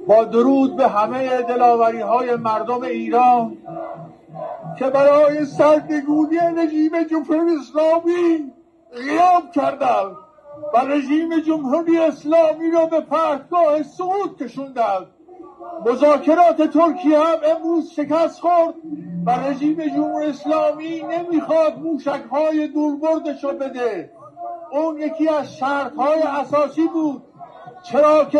با درود به همه دلاوری‌های مردم ایران که برای سرنگونی رژیم جمهوری اسلامی قیام کردند و رژیم جمهوری اسلامی را به پرتگاه صعود کشوندند. مذاکرات ترکیه هم امروز شکست خورد و رژیم جمهوری اسلامی نمیخواد موشک‌های دوربردش رو بده. اون یکی از شرط‌های اساسی بود، چرا که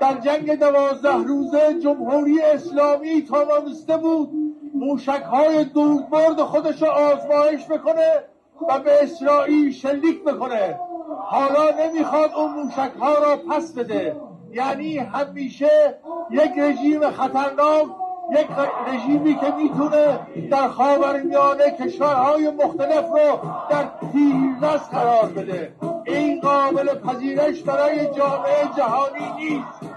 در جنگ 12 روزه جمهوری اسلامی توانسته بود موشک‌های دوربرد خودش رو آزمایش بکنه و به اسرائیل شلیک بکنه. حالا نمیخواد اون موشک‌ها را پس بده. یعنی همیشه یک رژیم خطرناک، یک رژیمی که میتونه در خاورمیانه کشورهای مختلف رو در تیررس قرار بده، این قابل پذیرش برای جامعه جهانی نیست.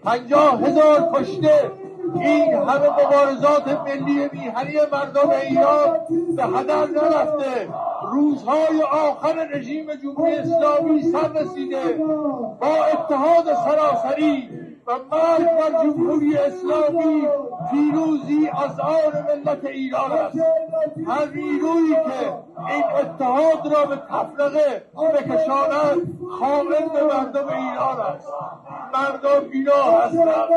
50,000 کشته، این همه مبارزات ملی میهنی مردم ایران به هدر نرفته. روزهای آخر رژیم جمهوری اسلامی سر رسیده. با اتحاد سراسری و مرگ بر جمهوری اسلامی پیروزی از آن ملت ایران است. هر نیرویی که این اتحاد را به تفرقه بکشاند خائن به مردم ایران است. مردم اینا هستند،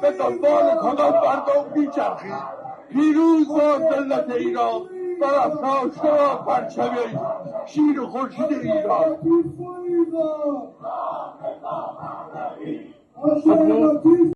به دنبال کدام مردم میچرخید. پیروز باد ملت ایران، برافراشته باد پرچم شیر و خورشید ایران.